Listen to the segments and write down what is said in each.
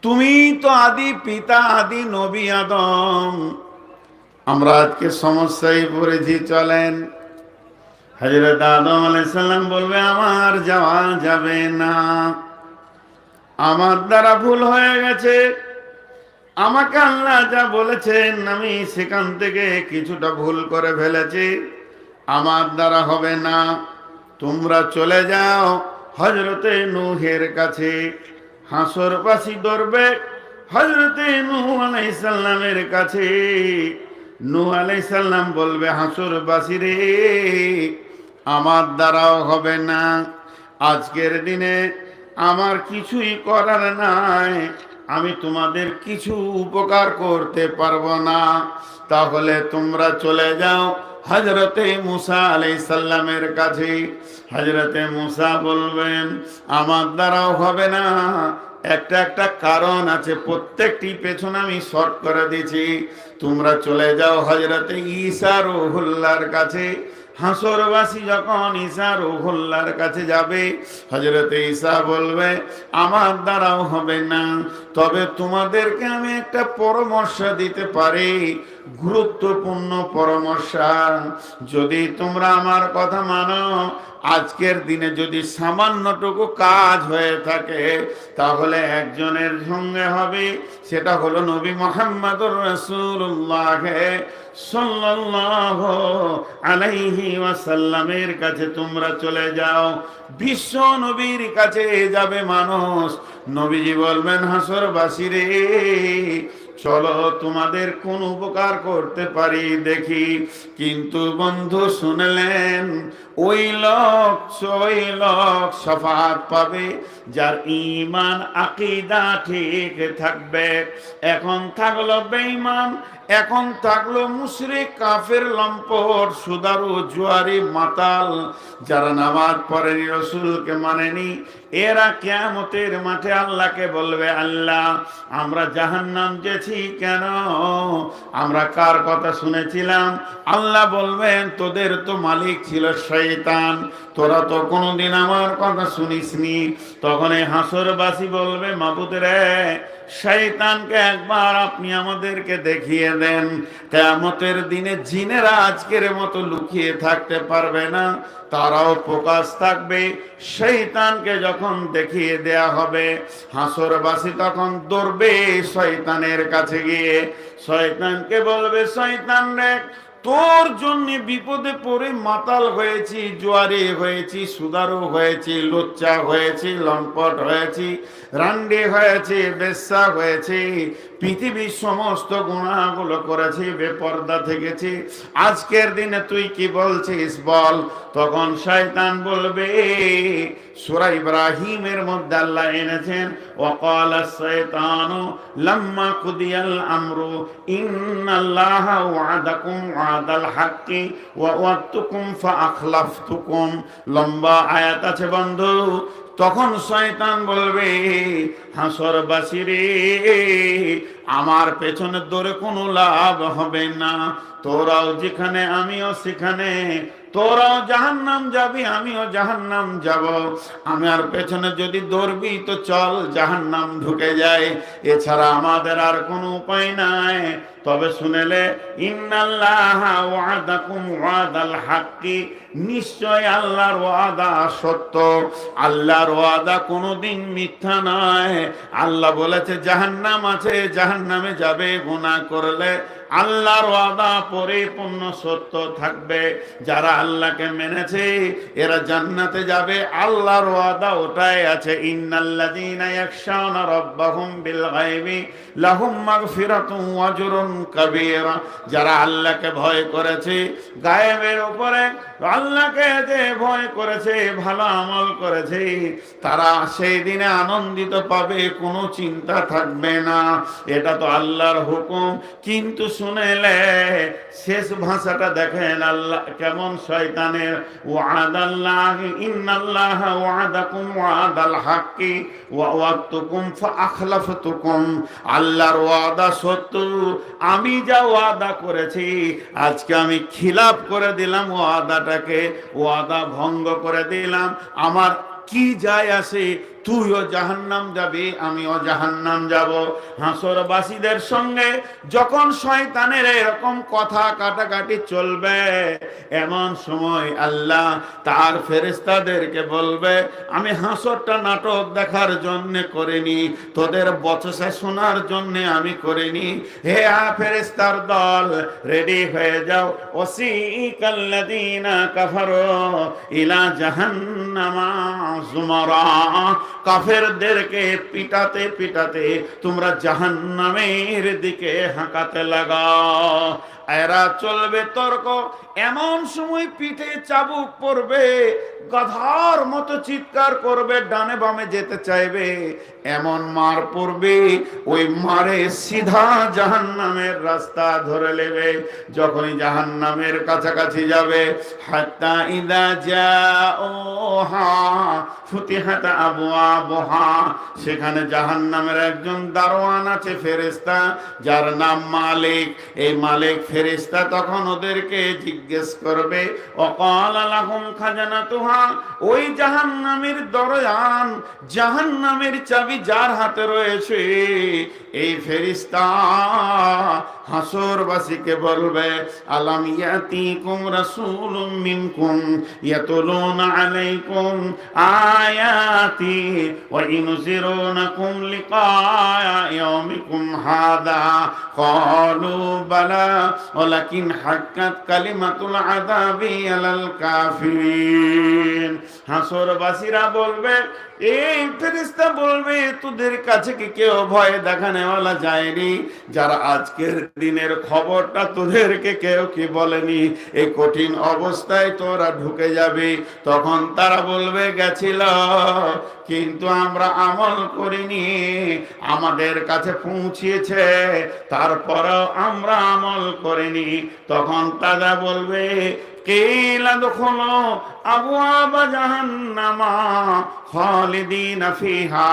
তুমি তো আদি পিতা, আদি নবী আদম। আমরা আজকে সমস্যায় পড়েছি। চলেন, হযরত আদম আলাইহিস সালাম বলবে আমার যাওয়া যাবে না, আমার দ্বারা ভুল হয়ে গেছে, আমাকে আল্লাহ যা বলেছেন আমি সেখান থেকে কিছুটা ভুল করে ফেলেছি, আমার দ্বারা হবে না, তোমরা চলে যাও হযরতে নূহের কাছে। হাসরবাসী দৌড়বে হযরতে নূহ আলাইহিস সালামের কাছে। নূহ আলাইহিস সালাম বলবে হাসরবাসী রে, আমার দ্বারাও হবে না, আজকের দিনে আমার কিছুই করার নাই, আমি তোমাদের কিছু উপকার করতে পারবো না, তাহলে তোমরা চলে যাও হযরতে মূসা আলাইহিস সালামের কাছে। হযরতে মূসা বলবেন আমার দ্বারাও হবে না, একটা একটা কারণ আছে, প্রত্যেকটি পেছনে আমি শর্ট করে দিয়েছি। তোমরা চলে যাও হযরতে ঈসা রূহুল্লাহর কাছে। হাসরবাসী যখন ঈসা রূহুল্লাহর কাছে যাবে, হযরতে ঈসা বলবে আমার দ্বারাও হবে না, তবে তোমাদেরকে আমি একটা পরামর্শ দিতে পারি, গুরুত্বপূর্ণ পরামর্শ। যদি তোমরা আমার কথা মানো, আজকের দিনে যদি সামান্যটুকু কাজ হয়ে থাকে, তাহলে একজনের সঙ্গে হবে, সেটা হলো নবী মুহাম্মদুর রাসূলুল্লাহ সাল্লাল্লাহু আলাইহি ওয়াসাল্লামের কাছে তোমরা চলে যাও। বিশ্ব নবীর কাছে যাবে মানুষ। নবীজি বলবেন হাসরবাসী রে, চলো তোমাদের কোন উপকার করতে পারি দেখি। কিন্তু বন্ধু শুনলেন, ওই লোক শাফাআত পাবে যার ঈমান আকীদা ঠিক থাকবে। এখন থাকলো বেঈমান, এখন থাকলো মুশরিক, কাফের, লম্পট, সুদারু, জুয়ারি, মাতাল, যারা নামাজ পড়েনি, রাসূলকে মানেনি, এরা কিয়ামতের মাঠে আল্লাহকে বলবে আল্লাহ আমরা জাহান্নাম যেছি কেন? আমরা কার কথা শুনেছিলাম? আল্লাহ বলবেন তোদের তো মালিক ছিল শয়তান, তোরা তো কোনোদিন আমার কথা শুনিসনি। তখন এই হাসরবাসী বলবে মাবুদ রে, শয়তানকে একবার আপনি আমাদেরকে দেখিয়ে দেন। কিয়ামতের দিনে জিনেরা আজকের মতো লুকিয়ে থাকতে পারবে না, তারাও প্রকাশ থাকবে। শয়তানকে যখন দেখিয়ে দেয়া হবে, হাসরবাসী তখন দৌড়বে শয়তানের কাছে গিয়ে শয়তানকে বলবে শয়তান রে, তোর জন্য বিপদে পড়ে মাতাল হয়েছি, জোয়ারি হয়েছি, সুদারু হয়েছি, লুচ্চা হয়েছি, লম্পট হয়েছি, রান্ডি হয়েছি, বেশ্যা হয়েছি, পৃথিবীর সমস্ত গুনাহগুলো করেছি, বেপরদা থেকেছি, আজকের দিনে তুই কি বলছিস বল। তখন শয়তান বলবে, সূরা ইব্রাহিমের মধ্যে আল্লাহ এনেছেন ওয়াকালা শাইতানু লাম্মা কুদিয়াল আমরু ইন্নাল্লাহা ওয়াদাকুম ওয়াদাল হাক্কি ওয়া ওয়াদতুকুম ফাআখলাফতুকুম। লম্বা আয়াত আছে বন্ধু। তখন শয়তান বলবে হাসরবাসী রে, আমার পেছনে দৌড়ে কোনো লাভ হবে না, তোরাও যেখানে আমিও সেখানে, তোরাও জাহান্নাম যাবি আমিও জাহান্নাম যাব, আমার পেছনে যদি দৌড়বি তো চল জাহান্নাম ঢুকে যায়, এছাড়া আমাদের আর কোনো উপায় নাই। তবে শুনেলে ইন্নাল্লাহা ওয়াদাকুম ওয়াদাল হাক্কি, নিশ্চয় আল্লাহর ওয়াদা সত্য, আল্লাহর ওয়াদা কোনোদিন মিথ্যা নয়। আল্লাহ বলেছে জাহান্নাম আছে, জাহান্নামে যাবে গুনাহ করলে, আল্লাহর ওয়াদা পরিপূর্ণ সত্য থাকবে। যারা আল্লাহকে মেনেছে এরা জান্নাতে যাবে, আল্লাহর ওয়াদা ওটাই আছে। ইন্নাল্লাযীনা ইয়াখশাউনা রাব্বাহুম বিল গায়বি লাহুম মাগফিরাতুন ওয়া আজরুন কাবীরা। যারা আল্লাহকে ভয় করেছে গায়েবের উপরে, আল্লাহকে যে ভয় করেছে, ভালো আমল করেছে, তারা সেই দিনে আনন্দিত পাবে, কোনো চিন্তা থাকবে না। এটা তো আল্লাহর হুকুম। কিন্তু শুনেলে শেষ ভাষাটা দেখেন আল্লাহ কেমন শয়তানের, ওয়াদাল্লাহি ইন্নাল্লাহা ওয়াদাকুম ওয়াদাল হাক্কি ওয়া ওয়াদতুকুম ফাআখলাফতুকুম। আল্লাহর ওয়াদা সত্য, আমি যা ওয়াদা করেছি আজকে আমি খিলাফ করে দিলাম, ওয়াদাটাকে ওয়াদা ভঙ্গ করে দিলাম। আমার কি যায় আসে তুইও জাহান্নাম যাবি, আমিও জাহান্নাম যাব। হাসরবাসীদের সঙ্গে যখন শয়তানের এরকম কথা কাটাকাটি চলবে, এমন সময় আল্লাহ তার ফেরেশতাদেরকে বলবে, আমি হাসরটা নাটক দেখার জন্য করিনি, তোদের বচসা শোনার জন্য আমি করিনি। হে ফেরেশতার দল, রেডি হয়ে যাও। ওয়াসিকাল্লাযীনা কাফারু ইলা জাহান্নামা যুমারা, কাফেরদেরকে পিটাতে পিটাতে তোমরা জাহান্নামের দিকে হাঁকাতে লাগাও। এরা চলবে তর্ক, এমন সময় পিঠে চাবুক পড়বে, গাধার মতো চিৎকার করবে, ডানে বামে যেতে চাইবে, এমন মার পড়বে, ওই মারে সিধা জাহান্নামের রাস্তা ধরে নেবে। যখনই জাহান্নামের কাছাকাছি যাবে, হাত্তা ইদা জাওহা ফুতিহাত আবওয়াবুহা, সেখানে জাহান্নামের একজন দারোয়ান আছে, ফেরেশতা, যার নাম মালিক। এই মালিক ফেরেশতা তখন ওদেরকে জিজ্ঞেস করবে, ওয়াকালা লাহুম খাজানাতুহা, ওই জাহান্নামের দরজান, জাহান্নামের চাবি যার হাতে রয়েছে, এই ফেরেশতা হাসরবাসীকে বলবে, আলাম ইয়াতিকুম রাসূলুম মিনকুম ইয়াতুলুনা আলাইকুম আয়াতি ওয়া ইনজিরুনাকুম লিকা ইয়াউমিকুম হাদা, ক্বালু বালা ওয়ালাকিন হাক্কাত কালিমাতুল আযাবি আলাল কাফিরিন। হাসরবাসীরা বলবে, এই ফেরেশতা বলবে, তোদের কাছে কি কেউ ভয় দেখানেওয়ালা যায়নি, যারা আজকের দিনের খবরটা তোদেরকে কেউ কি বলেনি? এই কঠিন অবস্থায় তোরা ঢুকে যাবে। তখন তারা বলবে, গেছিল কিন্তু আমরা আমল করিনি, আমাদের কাছে পৌঁছিয়েছে তারপরেও আমরা আমল করিনি। তখন তারা বলবে, কিলা দুখুলু আবওয়াবা জাহান্নামা খালিদিনা ফিহা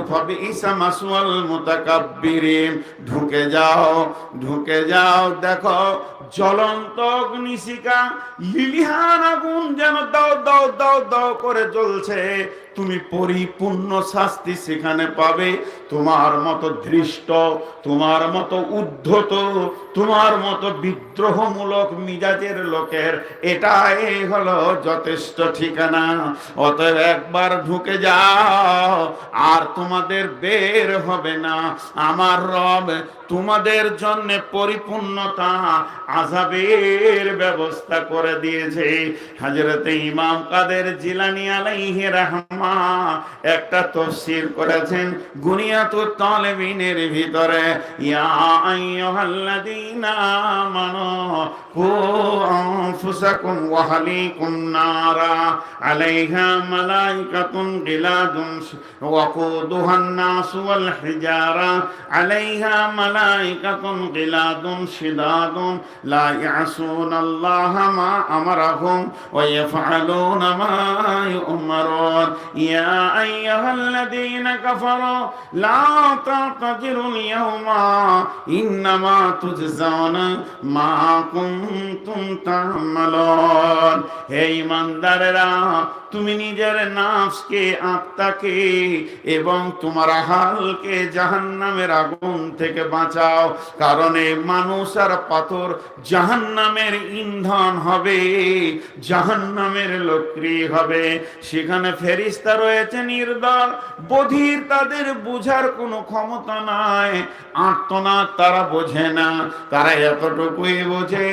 ফাবিইসা মাসওয়াল মুতাকাব্বিরিন। ঢুকে যাও, ঢুকে যাও, দেখো জ্বলন্ত অগ্নিশিখা, লিলিহান আগুন যেন দাও দাও দাও দাও করে জ্বলছে। তুমি পরিপূর্ণ শাস্তি সেখানে পাবে। তোমার মতো ধৃষ্ট, তোমার মতো উদ্ধত, তোমার মতো বিদ্রোহমূলক মিজাজের লোকের এটাই হলো যথেষ্ট ঠিকানা। অতএব একবার ঢুকে যাও, আর তোমাদের বের হবে না। আমার রব তোমাদের জন্য পরিপূর্ণতা আযাবের ব্যবস্থা করে দিয়েছে। হযরতে ইমাম কাদের জিলানী আলাইহি রাহমা একটা তাফসীর করেছেন গুনিয়াতুত তালিবিনের ভিতরে, ইয়া আইয়ুহাল্লাযীনা আমানু কু আনফুসাকুম ওয়া আহলিকুম নারা আলাইহা মালাইকাতুন গিলাদুন ওয়াকুদুহান নাস ওয়াল হিজারা আলাইহা মালাইকাতুন গিলাদুন শিদাদুন লা ইয়াসুনাল্লাহা মা আমারাহুম ওয়া ইয়াফআলুনা মা ইউমারুন। ইয়া আইয়ুহাল্লাযীনা কাফারু লা তা'তাযিরুল ইয়াওমা ইন্নামা তুজজাউনা মা কুনতুম তা'মালুন। হে ঈমানদারেরা, তুমি নিজের নাফসকে, আত্মাকে এবং তোমার হালকে জাহান্নামের আগুন থেকে বাঁচাও। কারণ এই মানুষ আর পাথর জাহান্নামের ইন্ধন হবে, জাহান্নামের লক্ষ্মী হবে। সেখানে ফেরেশতা রয়েছে নির্দল, বধির, তাদের বোঝার কোনো ক্ষমতা নাই। আর্তনাদ তারা বোঝে না, তারা এতটুকুই বোঝে,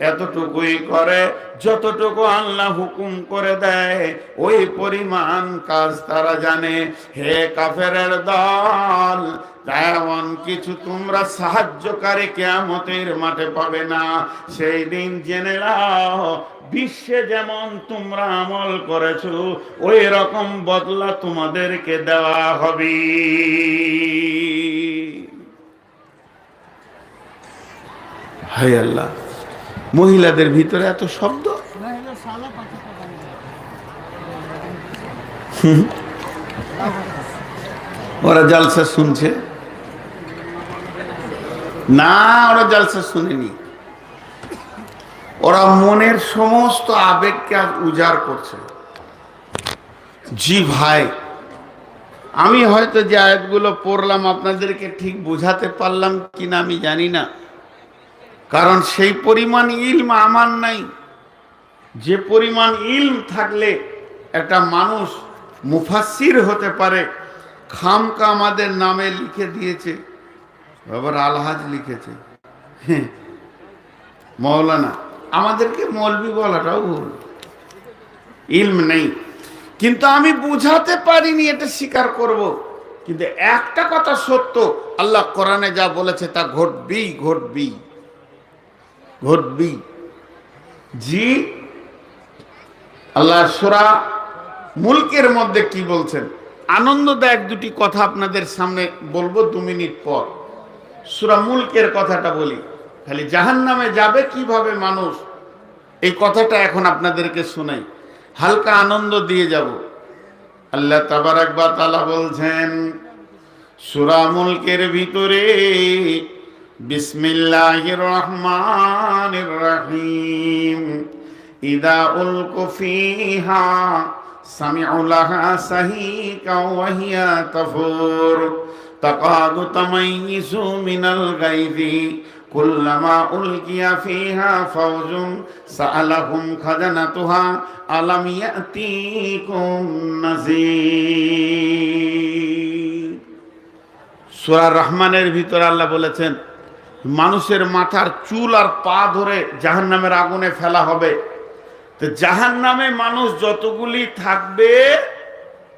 এতটুকুই করে যতটুকু আল্লাহ হুকুম করে দেয়, ওই পরিমাণ কাজ তারা জানে। হে কাফেরের দল, তেমন কিছু তোমরা সাহায্যকারী কিয়ামতের মাঠে পাবে না। সেই দিন জেনে নাও, বিশ্বে যেমন তোমরা আমল করেছো ওই রকম বদলা তোমাদেরকে দেওয়া হবে। হায় আল্লাহ, মহিলাদের ভিতরে এত শব্দ। ওরা জালসা শুনছে না, ওরা জালসা শুনেনি, ওরা মনের সমস্ত আবেগকে আজ উজাড় করছে। জি ভাই, আমি হয়তো যে আয়াতগুলো পড়লাম আপনাদেরকে ঠিক বোঝাতে পারলাম কিনা আমি জানি না, কারণ সেই পরিমাণ ইলম আমার নাই। যে পরিমাণ ইলম থাকলে একটা মানুষ মুফাসসির হতে পারে, খামকা আমাদের নামে লিখে দিয়েছে, বাবার আলহাজ লিখেছে, হ্যাঁ মৌলানা, আমাদেরকে মৌলবি বলাটাও ভুল, ইলম নেই। কিন্তু আমি বুঝাতে পারিনি, এটা স্বীকার করব। কিন্তু একটা কথা সত্য, আল্লাহ কোরআনে যা বলেছে তা ঘটবেই ঘটবেই ঘটবেই। জি, আল্লাহ সূরা মুলকের মধ্যে কি বলছেন, আনন্দদায়ক দুটি কথা আপনাদের সামনে বলবো 2 মিনিট পর। সূরা মুলকের কথাটা বলি, খালি জাহান্নামে যাবে কিভাবে মানুষ, এই কথাটা এখন আপনাদেরকে শোনাই, হালকা আনন্দ দিয়ে যাব। আল্লাহ তাবারাক ওয়া তাআলা বলছেন সূরা মুলকের ভিতরে, বিসমিল্লাহির রহমানির রহিম, ইদা উলকু ফিহা সামিউ লাহা সাহিকা ওয়া হিয়া তাফুর তাকাদু তামাইয়িজু মিনাল গায়যি কুল্লামা উলকিয়া ফিহা ফাওজুন সাআলাহুম খাজানাতুহা আলাম ইয়াতিকুম নাযীর। সূরা রহমানের ভিতরে আল্লাহ বলেছেন মানুষের মাথার চুল আর পা ধরে জাহান্নামের আগুনে ফেলা হবে। তো জাহান্নামে মানুষ যতগুলি থাকবে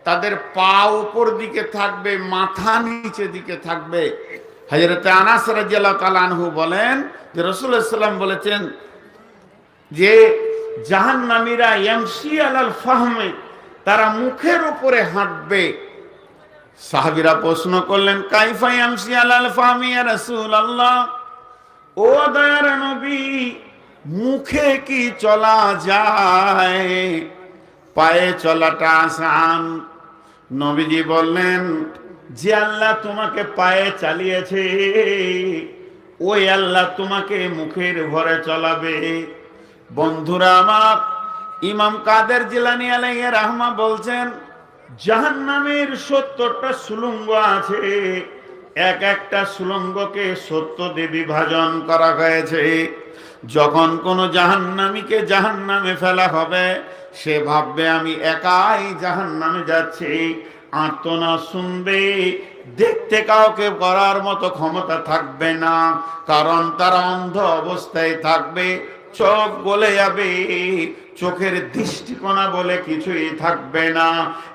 তাদের পা উপর দিকে থাকবে, মাথা নিচে দিকে থাকবে। হযরত আনাস রাদিয়াল্লাহু তাআলা আনহু বলেন যে রাসূলুল্লাহ সাল্লাল্লাহু আলাইহি ওয়াসাল্লাম বলেছেন যে জাহান্নামীরা ইয়ামশি আলাল ফাহমে, তারা মুখের উপরে হাঁটবে। সাহাবীরা প্রশ্ন করলেন কাইফা ইয়ামশি আলাল ফাহমি ইয়া রাসূলুল্লাহ, ও দয়ার নবী মুখে কি চলা যায়, পায়ে চলাটা আসান? নবীজি বললেন যে আল্লাহ তোমাকে পায়ে চালিয়েছে ওই আল্লাহ তোমাকে মুখের ভরে চলাবে। বন্ধুরা আমার, ইমাম কাদের জিলানী আলাইহির রাহমা বলছেন জাহান্নামের 70টা সুলঙ্গ আছে, এক একটা সুলঙ্গকে 70 দিয়ে বিভাজন করা হয়েছে। যখন কোনো জাহান্নামীকে জাহান্নামে ফেলা হবে সে ভাববে আমি একাই জাহান্নামে যাচ্ছি, আর্তনাদ শুনবে, দেখতে কাউকে করার মতো ক্ষমতা থাকবে না, কারণ তারা অন্ধ অবস্থায় থাকবে, চোখ গলে যাবে, চোখের দৃষ্টিকোণা বলে কিছুই থাকবে না।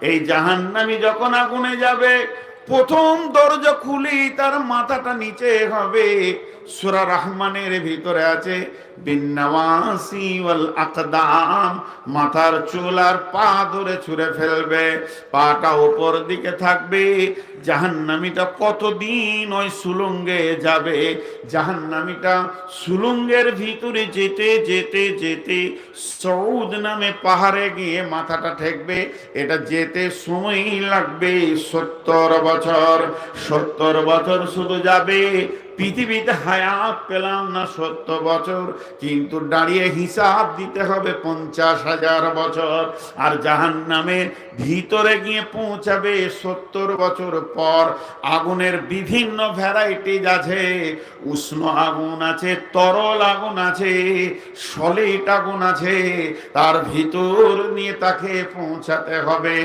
এই জাহান্নামী যখন আগুনে যাবে প্রথম দরজা খুলি তার মাথাটা নিচে হবে। সূরা রহমানের ভিতরে আছে বিন্নাওয়াসি ওয়াল আকদাম, মাথার চুল আর পা ধরে ছুঁড়ে ফেলবে, পাটা উপর দিকে থাকবে। জাহান্নামীটা কতদিন ওই সুলঙ্গে যাবে, জাহান্নামীটা সুলঙ্গের ভিতরে যেতে যেতে যেতে সৌদ নামে পাহাড়ে গিয়ে মাথাটা ঠেকবে। এটা যেতে সময় লাগবে 70 বছর। 70 বছর শুধু যাবে, পৃথিবীতে হায়াত পেলাম না 70 বছর, কিন্তু দাঁড়িয়ে হিসাব দিতে হবে 50,000 বছর। আর জাহান্নামের ভিতরে গিয়ে পৌঁছাবে 70 বছর পর। আগুনের বিভিন্ন ভ্যারাইটিজ আছে, উষ্ণ আগুন আছে, তরল আগুন আছে, সলিড আগুন আছে, তার ভিতর নিয়ে তাকে পৌঁছাতে হবে।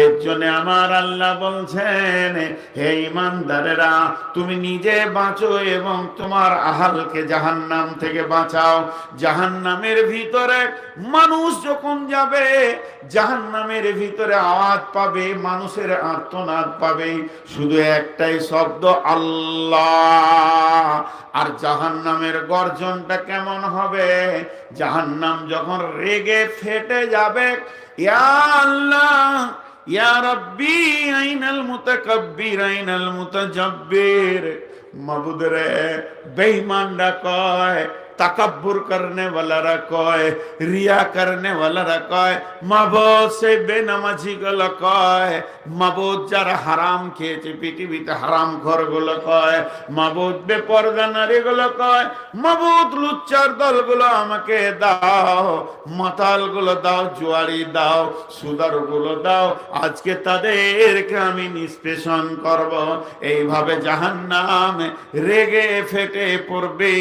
এর জন্য আমার আল্লাহ বলছেন হে ঈমানদারেরা তুমি নিজে বাঁচো এবং তোমার আহালকে জাহান্নাম থেকে বাঁচাও। জাহান্নামের ভিতরে মানুষ যখন যাবে জাহান্নামের ভিতরে আওয়াজ পাবে, মানুষের আর্তনাদ পাবে, শুধু একটাই শব্দ আল্লাহ। আর জাহান্নামের গর্জনটা কেমন হবে, জাহান্নাম যখন রেগে ফেটে যাবে, ইয়া আল্লাহ ইয়া রব্বি আইনাল মুতাকাব্বির আইনাল মুতাজাব্বির। মাবুদ রে, বেঈমানরা কয়, তাকাব্বুর করনে ওয়ালারা কয়, রিয়া করনে ওয়ালারা কয়, মাবুদ সেই বেনামাজি গুলো কয় মাবুদ যারা হারাম খেয়েছে পৃথিবীতে হারাম ঘরগুলো কয়, মাবুদ বেপরদা নারীগুলো কয়, মাবুদ লুচ্চার দলগুলো আমাকে দাও, মাতালগুলো দাও, জুয়ারি দাও, সুদারগুলো দাও, আজকে তাদেরকে আমি নিষ্পেষণ করব। এইভাবে জাহান্নাম রেগে ফেটে পড়বে।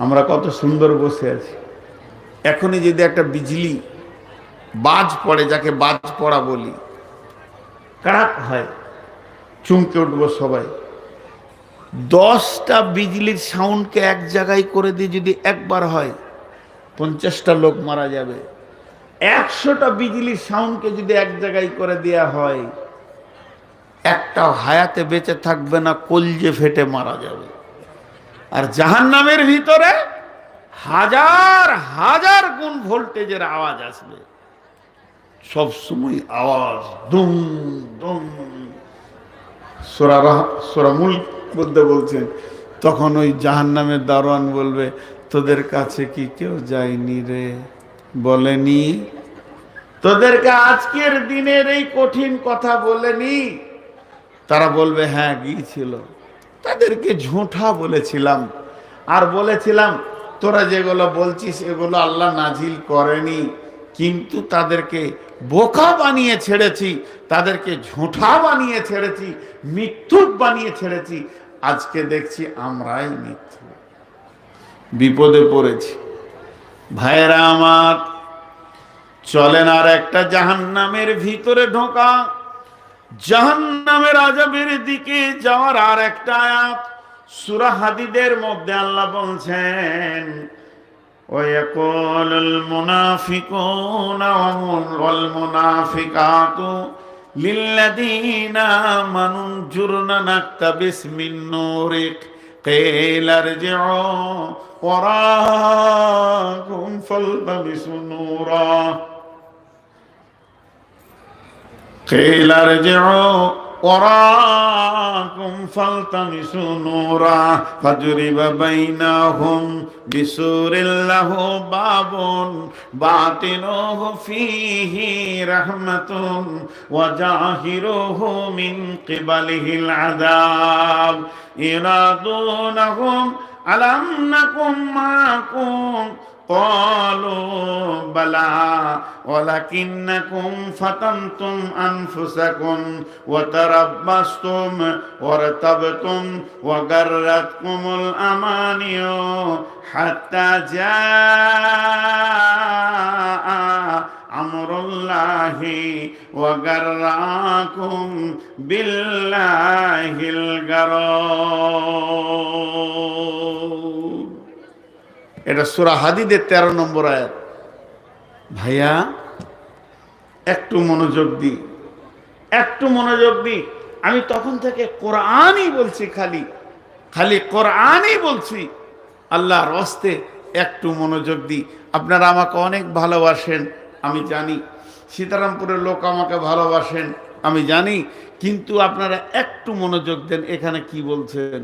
আমরা কত সুন্দর বসে আছি, এখনই যদি একটা বিজলি বাজ পড়ে, যাকে বাজ পড়া বলি, কাড়াক হয়, চমকে উঠবো সবাই। 10টা বিজলির সাউন্ডকে এক জায়গায় করে দিয়ে যদি একবার হয় 50টা লোক মারা যাবে। 100টা বিজলির সাউন্ডকে যদি এক জায়গায় করে দেয়া হয়, একটা হায়াতে বেঁচে থাকবে না, কলজে ফেটে মারা যাবে। আর জাহান্নামের ভিতরে হাজার হাজার গুণ ভোল্টেজের আওয়াজ আসবে, সব সময় আওয়াজ, দুম দুম। সূরা মুলক মধ্যে বলছেন, তখন ওই জাহান্নামের দারোয়ান বলবে, তোদের কাছে কি কেউ যায়নি রে? বলেনি? তোদেরকে আজকের দিনের এই কঠিন কথা বলেনি? তারা বলবে, হ্যাঁ গিয়েছিল। তাদেরকে ঝুঁঠা বলেছিলাম, আর বলেছিলাম তোরা যেগুলো বলছিস এগুলো আল্লাহ নাজিল করেনি, কিন্তু তাদেরকে বোকা বানিয়ে ছেড়েছি, তাদেরকে ঝুঁঠা বানিয়ে ছেড়েছি, মিথ্যুক বানিয়ে ছেড়েছি। আজকে দেখছি আমরাই মিথ্যু, বিপদে পড়েছি। ভাইরা আমার, চলেন আর একটা জাহান্নামের ভিতরে ঢোকা, জাহান্নামের আযাবের দিকে যাওয়ার আর একটা আয়াত সূরা হাদীদের মধ্যে আল্লাহ বলছেন, ওয়ায়াকুলুল মুনাফিকুনা ওয়াল মুনাফিকাতু লিল্লাযীনা আমানু জুরনা নাকতাবিস মিন নূরিক কিলা ইরজিউ ওয়ারাকুম ফালতামিসু নূরা قيل ارجعوا وراءكم فالتمسوا نورا فضرب بينهم بسور له باب باطنه فيه رحمة وظاهره من قبله العذاب ينادونهم ألم نكن معكم قالوا بلى ولكنكم فتنتم أنفسكم وتربصتم وارتبتم وغرتكم الأماني حتى جاء أمر الله وغركم بالله الغرور। এটা সূরা হাদীদের 13 নম্বর আয়াত। ভাইয়া একটু মনোযোগ দি, একটু মনোযোগ দি। আমি তখন থেকে কোরআনই বলছি, খালি খালি কোরআনই বলছি। আল্লাহর রাস্তে একটু মনোযোগ দি। আপনারা আমাকে অনেক ভালোবাসেন আমি জানি, সীতারামপুরের লোক আমাকে ভালোবাসেন আমি জানি, কিন্তু আপনারা একটু মনোযোগ দেন এখানে কি বলছেন।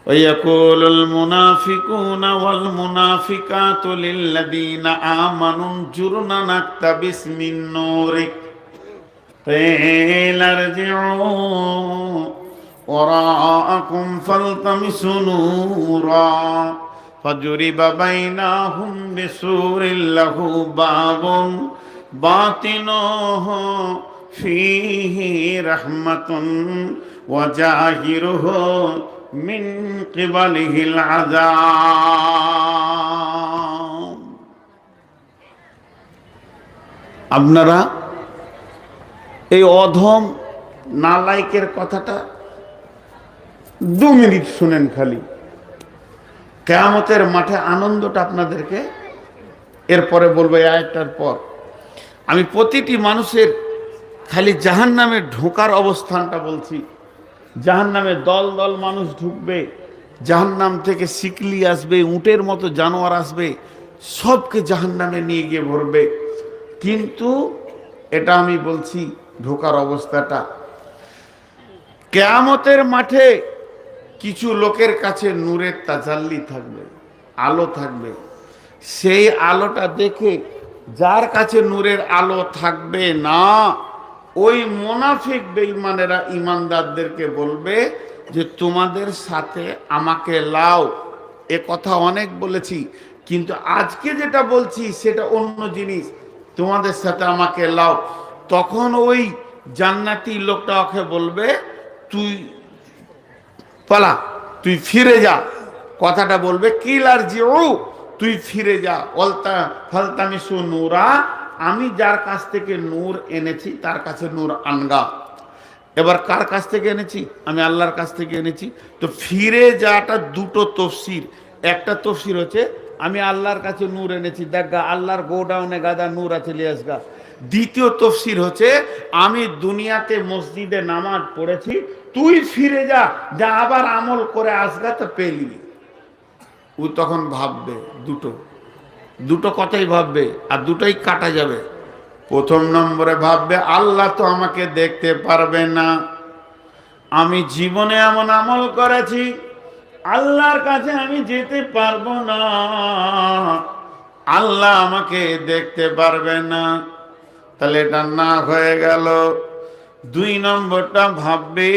ويقول المنافقون والمنافقات للذين آمنوا انظرنا نقتبس من نورك قيل ارجعوا وراءكم فالتمسوا نورا فضرب بينهم بسور له باب باطنه فيه رحمة وظاهره মিন কিবালিহিল আযাব। আপনারা এই অধম নালায়েকের কথাটা 2 মিনিট শুনেন খালি, কিয়ামতের মাঠে আনন্দটা আপনাদেরকে এরপরে বলবো। এই আয়াতটার পর আমি প্রতিটি মানুষের খালি জাহান্নামে ঢোকার অবস্থানটা বলছি। জাহান্নামে দল দল মানুষ ঢুকবে, জাহান্নাম থেকে শিকলি আসবে, উটের মতো জানোয়ার আসবে, সবকে জাহান্নামে নিয়ে গিয়ে ভরবে। কিন্তু এটা আমি বলছি ঢোকার অবস্থাটা, কিয়ামতের মাঠে কিছু লোকের কাছে নূরের তাজাল্লি থাকবে, আলো থাকবে। সেই আলোটা দেখে যার কাছে নূরের আলো থাকবে না, ওই মুনাফিক বেঈমানেরা ইমানদারদেরকে বলবে যে তোমাদের সাথে আমাকে লাও। এ কথা অনেক বলেছি, কিন্তু আজকে যেটা বলছি সেটা অন্য জিনিস। তোমাদের সাথে আমাকে লাও। তখন ওই জান্নাতি লোকটা ওকে বলবে তুই পালা, তুই ফিরে যা। কথাটা বলবে কিলার জিউ, তুই ফিরে যা। অলতা ফালতামিসু নূরা, আমি যার কাছ থেকে নূর এনেছি তার কাছে নূর আনগা। এবার কার কাছ থেকে এনেছি? আমি আল্লাহর কাছ থেকে এনেছি। তো ফিরে যাটা দুটো তফসির। একটা তফসির হচ্ছে আমি আল্লাহর কাছে নূর এনেছি, দেখগা আল্লাহর গোডাউনে গাদা নূর আছে লিয়াসগা। দ্বিতীয় তফসির হচ্ছে আমি দুনিয়াতে মসজিদে নামাজ পড়েছি, তুই ফিরে যা, যা আবার আমল করে আসগা তো পেলি। ও তখন ভাববে দুটো দুটো কথাই ভাববে, আর দুটোই কাটা যাবে। প্রথম নম্বরে ভাববে আল্লাহ তো আমাকে দেখতে পারবে না, আমি জীবনে এমন আমল করেছি আল্লাহর কাছে আমি যেতে পারবো না, আল্লাহ আমাকে দেখতে পারবে না। তাহলে এটা না হয়ে গেল। দুই নম্বরটা ভাববে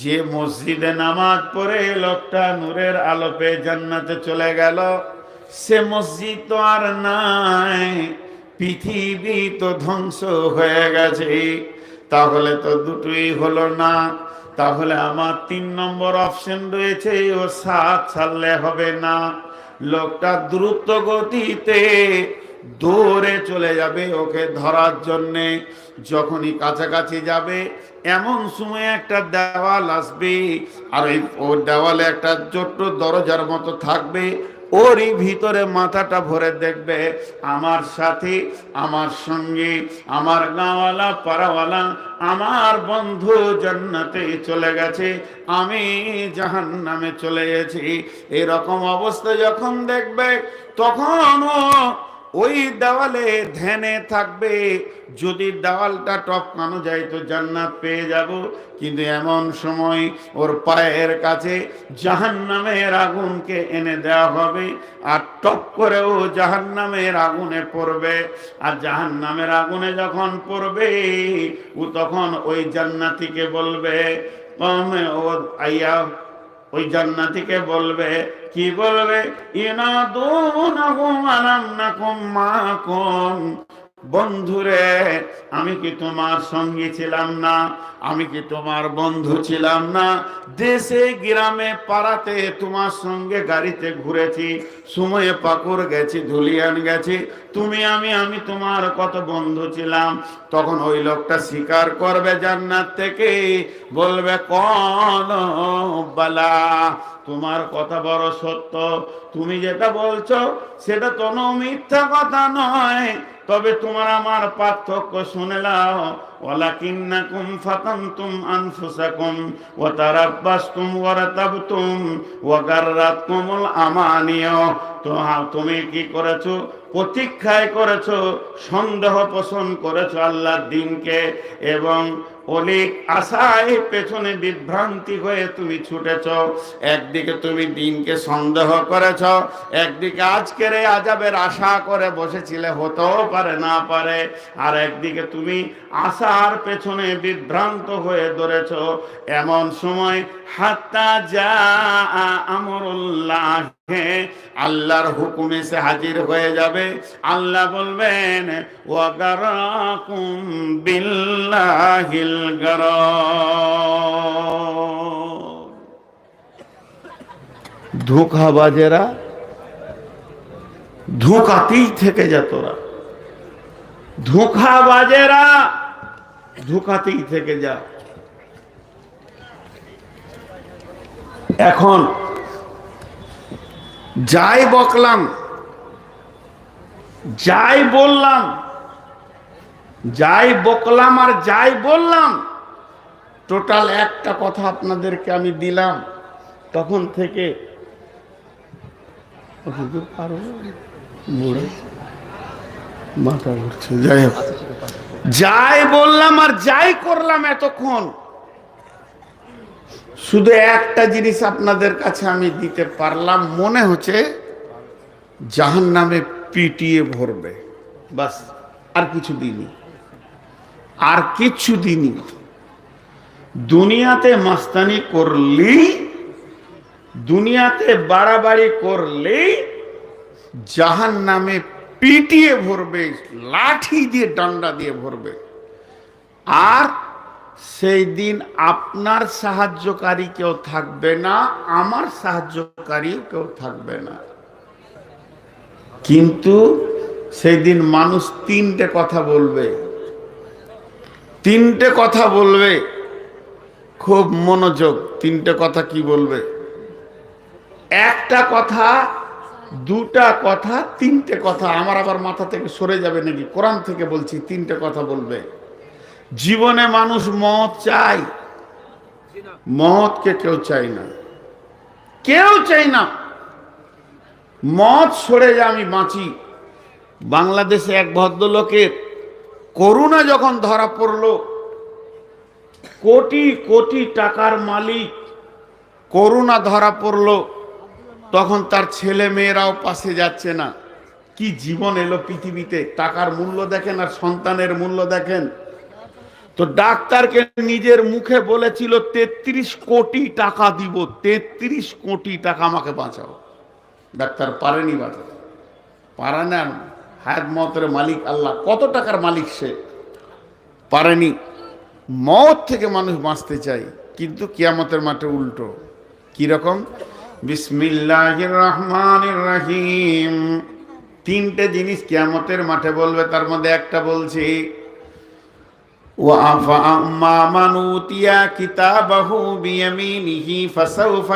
যে মসজিদে নামাজ পড়ে লোকটা নূরের আলো পেয়ে জান্নাতে চলে গেল, সে মসজিদ তো আর নাই, পৃথিবী তো ধ্বংস হয়ে গেছে। তাহলে তো দুটোই হলো না। তাহলে আমার 3 নম্বর অপশন রয়েছে, ও সাথ ছাড়লে হবে না। লোকটা দ্রুত গতিতে দৌড়ে চলে যাবে ওকে ধরার জন্যে। যখনই কাছাকাছি যাবে এমন সময় একটা দেওয়াল আসবে, আর ও দেওয়ালে একটা ছোট্ট দরজার মতো থাকবে, ওরই ভিতরে মাথাটা ভরে দেখবে আমার সাথে, আমার সঙ্গে, আমার গাঁওয়ালা পাড়াওয়ালা, আমার বন্ধু জান্নাতে চলে গেছে, আমি জাহান্নামে চলে গেছি। এরকম অবস্থা যখন দেখবে তখন ওই দেওয়ালে ধ্যানে থাকবে, যদি দেওয়ালটা টপকানো যায় তো জান্নাত পেয়ে যাব। কিন্তু এমন সময় ওর পায়ের কাছে জাহান্নামের আগুনকে এনে দেওয়া হবে, আর টপ করে ও জাহান্নামের আগুনে পড়বে। আর জাহান্নামের আগুনে যখন পড়বে ও তখন ওই জান্নাতীকে বলবে, ও আইয়া ওই জান্নাতীকে বলবে, কি বলবে? ইনাদুনাহুম আলাম নাকুম মাকুম, বন্ধুরে আমি কি তোমার সঙ্গী ছিলাম না, আমি কি তোমার বন্ধু ছিলাম না? দেশে গ্রামে পাড়াতে তোমার সঙ্গে গাড়িতে ঘুরেছি, সময়ে পাকুর গেছি, ধুলিয়ান গেছি, তুমি আমি তোমার কত বন্ধু ছিলাম। তখন ওই লোকটা স্বীকার করবে জান্নাত থেকে, বলবে কোন বালা, তোমার কথা বড় সত্য, তুমি যেটা বলছো সেটা তো মিথ্যা কথা নয়। তবে তোমার আমার পার্থক্য শুনে নাও, ওয়ালাকিন্নাকুম ফাতানতুম আনফুসাকুম ওয়া তারাব্বাসতুম ওয়া রাতাবতুম ওয়া গাররাতকুমুল আমানিয়া। তো তুমি কি করেছো? প্রতীক্ষায় করেছো, সন্দেহ পোষণ করেছো আল্লাহর দিনকে, এবং অনেক আশায় পেছনে বিভ্রান্তি হয়ে তুমি ছুটেছ। একদিকে তুমি দিনকে সন্দেহ করেছ, একদিকে আজকের এই আযাবের আশা করে বসেছিলে, হতেও পারে না পারে, আর একদিকে তুমি আশার পেছনে বিভ্রান্ত হয়ে ধরেছ। এমন সময় হাত্তা যা আমরুল্লাহ, আল্লাহর হুকুমে সে হাজির হয়ে যাবে। আল্লাহ বলবেন ওয়াগারাকুম বিল্লাহিল গারার। ধোঁকাবাজেরা ধোঁকাতেই থেকে যা, তোরা ধোঁকাবাজেরা ধোঁকাতেই থেকে যা। এখন যাই বকলাম, যাই বললাম, যাই বকলাম আর যাই বললাম, টোটাল একটা কথা আপনাদেরকে আমি দিলাম, তখন থেকে মাথা ঘুরছে। যাই হোক, যাই বললাম আর যাই করলাম এতক্ষণ, শুধু একটা জিনিস আপনাদের কাছে আমি দিতে পারলাম, মনে হচ্ছে জাহান্নামে পিটিয়ে ভরবে। বাস, আর কিছু দিইনি, আর কিছু দিইনি। দুনিয়াতে মাস্তানি করলেই, দুনিয়াতে বাড়াবাড়ি করলেই জাহান্নামে পিটিয়ে ভরবে, লাঠি দিয়ে ডান্ডা দিয়ে ভরবে। আর সেই দিন আপনার সাহায্যকারী কেউ থাকবে না, আমার সাহায্যকারী কেউ থাকবে না। কিন্তু সেই দিন মানুষ তিনটে কথা বলবে, তিনটে কথা বলবে, খুব মনোযোগ। তিনটে কথা কি বলবে? একটা কথা, দুটা কথা, তিনটে কথা। আমার আবার মাথা থেকে সরে যাবে নাকি? কোরআন থেকে বলছি, তিনটে কথা বলবে। জীবনে মানুষ মত চায়, মতকে কেউ চাই না, কেউ চাই না। মত সরে যা, আমি বাঁচি। বাংলাদেশে এক ভদ্রলোকের করোনা যখন ধরা পড়লো, কোটি কোটি টাকার মালিক, করোনা ধরা পড়লো, তখন তার ছেলে মেয়েরাও পাশে যাচ্ছে না। কি জীবন এলো পৃথিবীতে! টাকার মূল্য দেখেন আর সন্তানের মূল্য দেখেন। তো ডাক্তারকে নিজের মুখে বলেছিল 33 কোটি টাকা দিব, 33 কোটি টাকা আমাকে বাঁচাও। ডাক্তার পারেনি বাঁচাতে, পারে না। হায়াত মতের মালিক আল্লাহ, কত টাকার মালিক সে, পারেনি। মত থেকে মানুষ বাঁচতে চায়, কিন্তু কিয়ামতের মাঠে উল্টো। কি রকম? বিসমিল্লাহির রহমানির রহিম। তিনটে জিনিস কিয়ামতের মাঠে বলবে, তার মধ্যে একটা বলছি, وَأَمَّا مَنْ أُوتِيَ كِتَابَهُ بِيَمِينِهِ فَسَوْفَ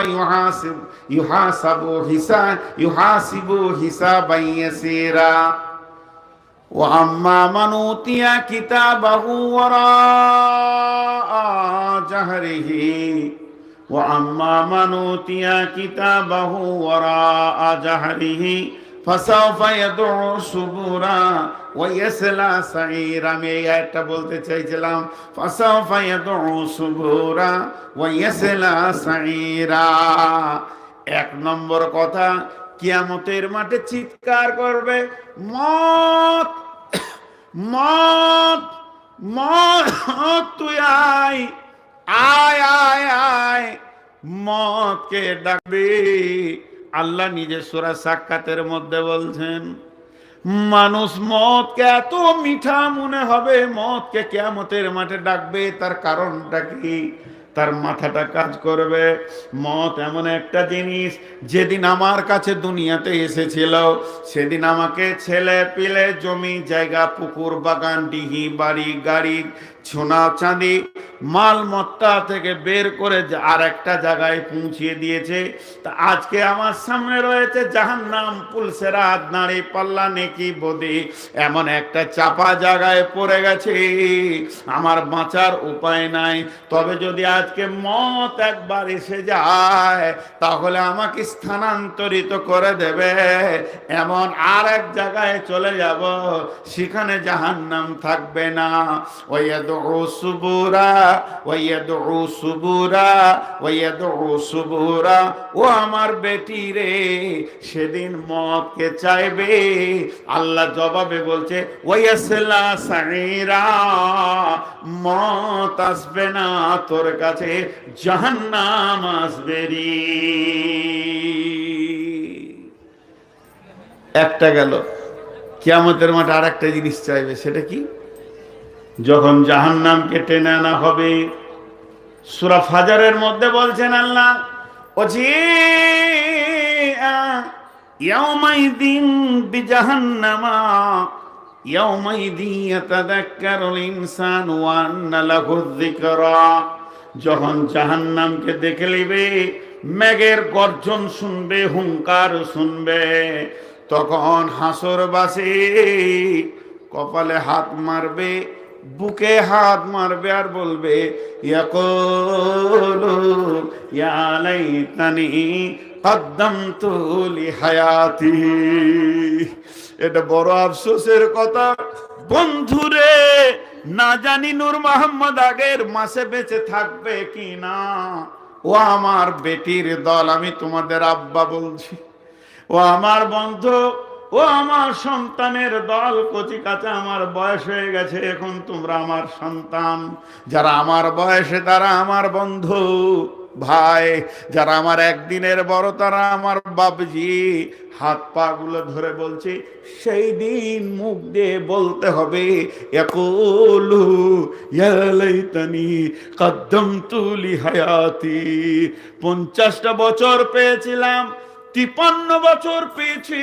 يُحَاسَبُ حِسَابًا يَسِيرًا وَأَمَّا مَنْ أُوتِيَ كِتَابَهُ وَرَاءَ ظَهْرِهِ وَأَمَّا مَنْ أُوتِيَ كِتَابَهُ وَرَاءَ ظَهْرِهِ فَسَوْفَ يَدْعُو ثُبُورًا وَيَصْلَى سَعِيرًا। আমি এই আয়াতটা বলতে চাইছিলাম, فَسَوْفَ يَدْعُو ثُبُورًا وَيَصْلَى سَعِيرًا। এক নম্বর কথা, কিয়ামতের মাঠে চিৎকার করবে, মত মত মত, তুই আয় আয় আয় আয়। মতকে ডাকবে। আল্লাহ নিজে সূরা সাক্কাতের মধ্যে বলছেন, মানুষ মতকে এত মিঠা মনে হবে, মতকে কিয়ামতের মাঠে ডাকবে। তার কারণটা কি? তার মাথাটা কাজ করবে। মত এমন একটা জিনিস, যেদিন আমার কাছে দুনিয়াতে এসেছিল, সেদিন আমাকে ছেলে পিলে, জমি জায়গা, পুকুর বাগান, ডিহি বাড়ি, গাড়ি, সোনা চাঁদি, মালমত্তা থেকে বের করে আর একটা জায়গায় পৌঁছিয়ে দিয়েছে। তা আজকে আমার সামনে রয়েছে জাহান্নাম, পুলসেরাত, নাড়ি পাল্লা, নেকি বদি, এমন একটা চাপা জায়গায় পড়ে গেছে, আমার বাঁচার উপায় নাই। তবে যদি আজকে মত একবার এসে যায়, তাহলে আমাকে স্থানান্তরিত করে দেবে, এমন আর এক জায়গায় চলে যাব, সেখানে জাহান্নাম থাকবে না। ওয়ায়াদউ সুবুরা ওয়ায়াদউ সুবুরা ওয়ায়াদউ সুবুরা। ও আমার বেটি রে, সেদিন মতকে চাইবে। আল্লাহ জবাবে বলছে, ওয়ায়াসলা সাইরা, মত আসবে না তোর কাছে, জাহান্নাম আসবে রে। একটা গেল। কিয়ামতের মাঠে আর একটা জিনিস চাইবে, সেটা কি? যখন জাহান্নামকে টেনে আনা হবে, সূরা ফাজরের মধ্যে বলছেন আল্লাহ, ওয়াজিআ ইয়াউমাইযিন বিজাহান্নামা ইয়াউমাইযিন ইয়াতাযাক্কারুল ইনসানু ওয়া আন্না লাহুয যিকরা। যখন জাহান্নামকে দেখে নিবে, মেঘের গর্জন শুনবে, হুঙ্কার শুনবে, তখন হাসরবাসী কপালে হাত মারবে, বুকে হাত মারবে, আর বলবে, ইয়াকুলু ইয়া লাইতানি কদ্দামতু লিহায়াতি। এটা বড় আফসোসের কথা বন্ধুরে। না জানি নূর মোহাম্মদ আগের মাসে বেঁচে থাকবে কি না। ও আমার বেটির দল, আমি তোমাদের আব্বা বলছি। ও আমার বন্ধু, ও ও আমার সন্তানের দল, কচি কাঁচা আমার বয়স হয়ে গেছে, এখন তোমরা আমার সন্তান। যারা আমার বয়সে তারা আমার বন্ধু ভাই, যারা আমার একদিনের বড় তারা আমার বাবজি। হাত পা গুলো ধরে বলছি, সেই দিন মুখ দিয়ে বলতে হবে, ইয়াকুলু ইয়া লাইতানি কদ্দামতু লিহায়াতি। 50টা বছর পেয়েছিলাম, 53 বছর পেয়েছি,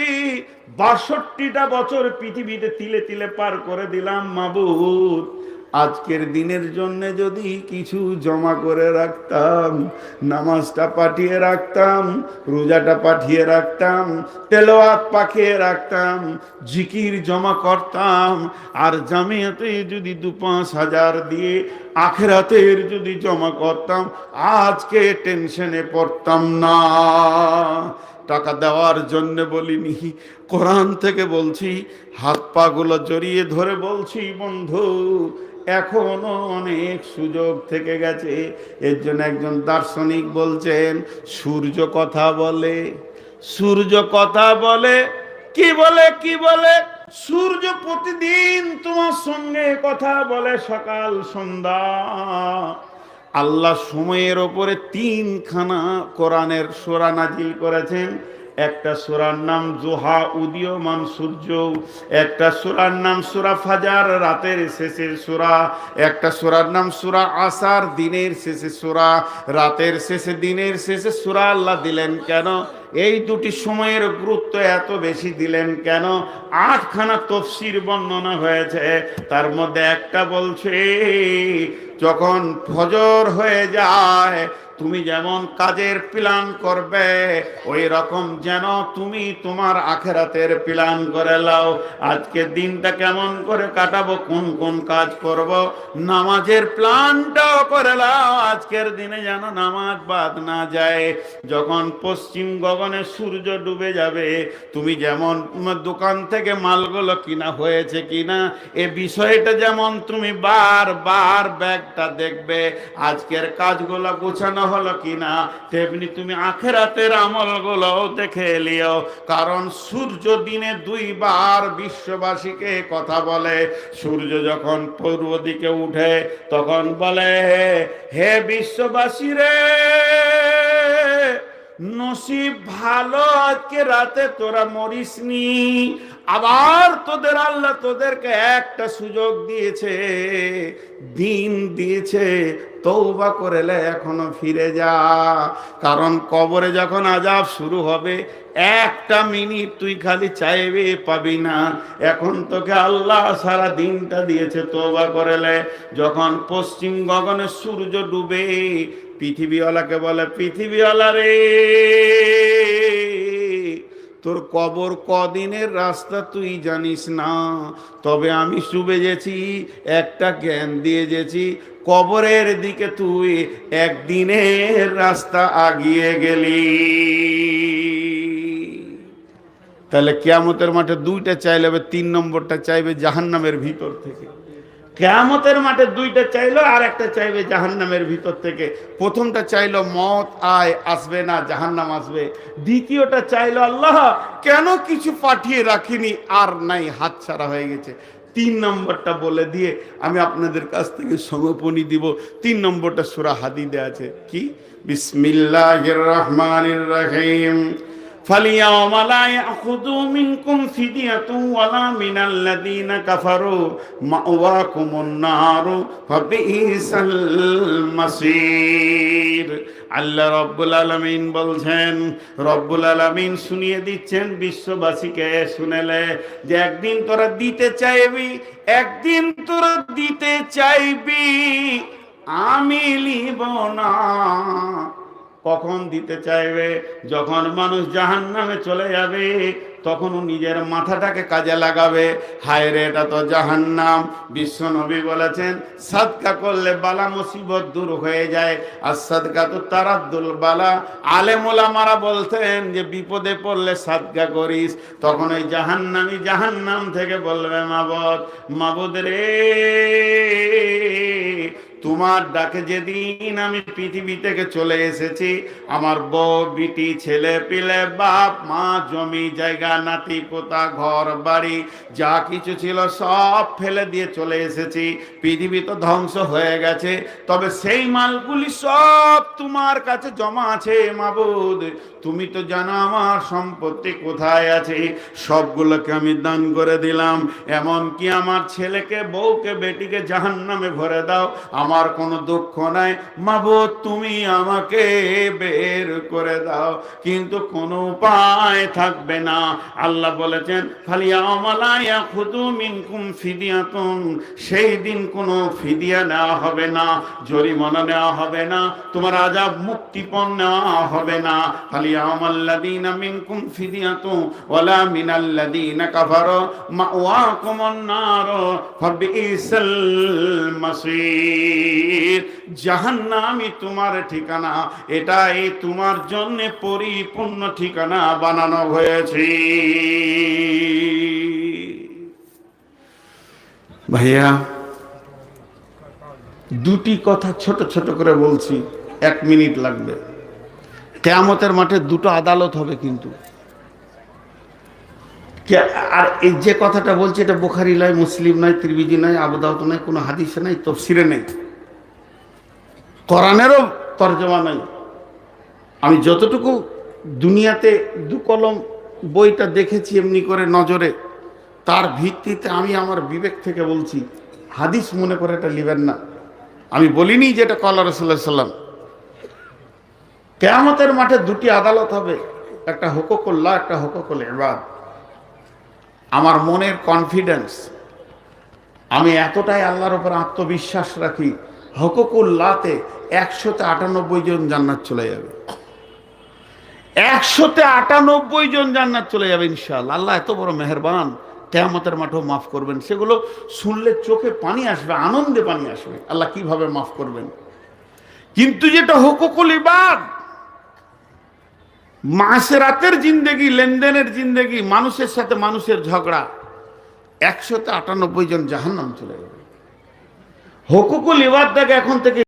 62টা বছর পৃথিবীতে তিলে তিলে পার করে দিলাম। মাবুদ, আজকের দিনের জন্য যদি কিছু জমা করে রাখতাম, নামাজটা পাঠিয়ে রাখতাম, রোজাটা পাঠিয়ে রাখতাম, তেলাওয়াত পাঠিয়ে রাখতাম, জিকির জমা করতাম, আর জামিয়াতে যদি 2-5 হাজার দিয়ে আখিরাতের যদি জমা করতাম, আজকে টেনশনে পড়তাম না। টাকা দেওয়ার জন্য বলিনি, কোরআন থেকে বলছি, হাত পা গুলো জড়িয়ে ধরে বলছি, বন্ধু এখনো অনেক সুযোগ থেকে গেছে। এর জন্য একজন দার্শনিক বলছেন, সূর্য কথা বলে, সূর্য কথা বলে, কি বলে, কি বলে? সূর্য প্রতিদিন তোমার সঙ্গে কথা বলে, সকাল সন্ধ্যা। আল্লাহ সময়ের ওপরে 3খানা কোরআনের সূরা নাজিল করেছেন। একটা সূরার নাম জোহা, উদীয়মান সূর্য। একটা সূরার নাম সূরা ফাজার, রাতের শেষের সূরা। একটা সূরার নাম সূরা আসার, দিনের শেষে সূরা। রাতের শেষে দিনের শেষে সূরা আল্লাহ দিলেন কেন? এই দুটি সময়ের গুরুত্ব এত বেশি দিলেন কেন? 8খানা তাফসীর বর্ণনা হয়েছে। তার মধ্যে একটা বলছে, যখন ফজর হয়ে যায়, তুমি যেমন কাজের প্ল্যান করবে, ওই রকম যেন তুমি তোমার আখিরাতের প্ল্যান করে লাও। আজকে দিনটা কেমন করে কাটাবো, কোন কোন কাজ করব, নামাজের প্ল্যানটাও করে লাও। আজকের দিনে যেন নামাজ বাদ না যায়। যখন পশ্চিম গগনে সূর্য ডুবে যাবে, তুমি যেমন দোকান থেকে মালগুলো কিনা হয়েছে কিনা, এ বিষয়টা যেমন তুমি বারবার ব্যাগটা দেখবে, আজকের কাজগুলো গোছানো হলো কিনা, তেমনি তুমি আখিরাতের আমলগুলো দেখে লিও। কারণ সূর্য দিনে 2 বার বিশ্ববাসীকে কথা বলে। সূর্য যখন পূর্ব দিকে উঠে, তখন বলে, হে বিশ্ববাসী রে, নসিব ভালো, আজকে রাতে তোরা মরিসনি। আবার তোদের আল্লাহ তোদেরকে একটা সুযোগ দিয়েছে, দিন দিয়েছে, তওবা করেলে এখনো ফিরে যা। কারণ কবরে যখন আযাব শুরু হবে, 1টা মিনিট তুই খালি চাইবে পাবি না। এখন তোকে আল্লাহ সারা দিনটা দিয়েছে, তওবা করেলে। যখন পশ্চিম গগনে সূর্য ডুবে, পৃথিবীওয়ালাকে বলে, পৃথিবীওয়ালা রে, তোর কবর কদিনের রাস্তা তুই জানিস না, তবে আমি শুবে গেছি, একটা জ্ঞান দিয়ে গেছি, কবরের দিকে তুই একদিনের রাস্তা আগিয়ে গেলি। তাহলে কিয়ামতের মাঠে 2টা চাইলে, 3 নম্বরটা চাইবে জাহান্নামের ভিতর থেকে। কিয়ামতের মাঠে 2টা চাইলো, আর একটা চাইবে জাহান্নামের ভিতর থেকে। প্রথমটা চাইলো মত আসবে না, জাহান্নাম আসবে। দ্বিতীয়টা চাইলো, আল্লাহ কেন কিছু পাঠিয়ে রাখিনি, আর নাই, হাতছাড়া হয়ে গেছে। 3 নম্বরটা বলে দিয়ে আমি আপনাদের কাছ থেকে সমাপনী দিব। 3 নম্বরটা সূরা হাদীদে আছে, কি? বিসমিল্লাহির রহমানির রহিম। فَالْيَوْمَ لَا يَأْخُذُوا مِنْكُمْ فِدْيَةٌ وَلَا مِنَ الَّذِينَ كَفَرُوا مَأْوَاكُمُ النَّارُ فَبِئْسَ الْمَصِيرُ। আল্লাহ রব্বুল আলামিন বলছেন, রব্বুল আলামিন শুনিয়ে দিচ্ছেন বিশ্ববাসীকে, শুনেলে যে একদিন তোরা দিতে চাইবি, একদিন তোরা দিতে চাইবি, আমি লিব না। কখন দিতে চাইবে? যখন মানুষ জাহান্নামে চলে যাবে, তখন ও নিজের মাথাটাকে কাজে লাগাবে। হায় রে, এটা তো জাহান্নাম। বিশ্ব নবী বলেছেন, সাদকা করলে বালা মুসিবত দূর হয়ে যায়, আর সাদকা তো তারাদ্দুল বালা। আলেম ওলামারা বলতেন যে বিপদে পড়লে সাদকা করিস। তখন ওই জাহান্নামী জাহান্নাম থেকে বলবে, মাবুদ, মাবুদ রে, তোমার তোমার ডাকে যেদিন আমি পৃথিবী থেকে চলে এসেছি, আমার বউ বিটি ছেলে পিলে বাপ মা জমি জায়গা নাতি পোতা ঘর বাড়ি যা কিছু ছিল সব ফেলে দিয়ে চলে এসেছি। পৃথিবী তো ধ্বংস হয়ে গেছে, তবে সেই মালগুলি সব তোমার কাছে জমা আছে মাবুদ। তুমি তো জানো আমার সম্পত্তি কোথায় আছে, সবগুলোকে আমি দান করে দিলাম। এমন কি আমার ছেলেকে বউকে বেটিকে জাহান্নামে ভরে দাও, আমার কোনো দুঃখ নাই মাবুদ, তুমি আমাকে বের করে দাও, কিন্তু কোনো উপায় থাকবে না। আল্লাহ বলেছেন ফালিয়াউমা লা ইয়াখুযু মিনকুম ফিদিয়াতুন, সেই দিন কোনো ফিদিয়া নেওয়া হবে না, জরিমানা নেওয়া হবে না, তোমার আযাব মুক্তিপণ নেওয়া হবে না। ফালিয়াউমাল্লাযীনা মিনকুম ফিদিয়াতুন ওয়ালা মিনাল্লাযীনা কাফারু মাওয়াকুমুন নার ফাবিইসাল মাসীর। জাহান্নামই তোমার ঠিকানা, এটাই তোমার জন্য পরিপূর্ণ ঠিকানা বানানো হয়েছে। ভাইয়া, দুটি কথা ছোট ছোট করে বলছি, 1 মিনিট লাগবে। কিয়ামতের মাঠে দুটো আদালত হবে কিন্তু। আর এই যে কথাটা বলছি এটা বুখারী নয়, মুসলিম নয়, তিরমিজি নয়, আবু দাউদ নয়, কোনো হাদিসে নাই, তাফসীরে নেই, কোরআনেরও তরজমা নাই। আমি যতটুকু দুনিয়াতে দু কলম বইটা দেখেছি এমনি করে নজরে, তার ভিত্তিতে আমি আমার বিবেক থেকে বলছি, হাদিস মনে করে এটা নেবেন না। আমি বলিনি যে এটা কলা রাসূলুল্লাহ সাল্লাল্লাহু আলাইহি ওয়াসাল্লাম। কিয়ামতের মাঠে দুটি আদালত হবে, একটা হুকুকুল্লাহ, একটা হুকুকুল ইবাদ। আমার মনের কনফিডেন্স, আমি এতটাই আল্লাহর উপর আত্মবিশ্বাস রাখি, হুকুকুল্লাহতে 198 জন জান্নাত চলে যাবে, 198 জন জান্নাত চলে যাবে ইনশাআল্লাহ। আল্লাহ এত বড় মেহেরবান, কিয়ামতের মাঠেও মাফ করবেন। সেগুলো শুনলে চোখে পানি আসবে, আনন্দে পানি আসবে, আল্লাহ কিভাবে মাফ করবেন। কিন্তু যেটা হুকুকুল ইবাদ, মাসরাতের জিন্দেগি, লেনদেনের জিন্দেগি, মানুষের সাথে মানুষের ঝগড়া, 198 জন জাহান্নাম চলে যাবে। হুকুকুল ইবাদটাকে এখন থেকে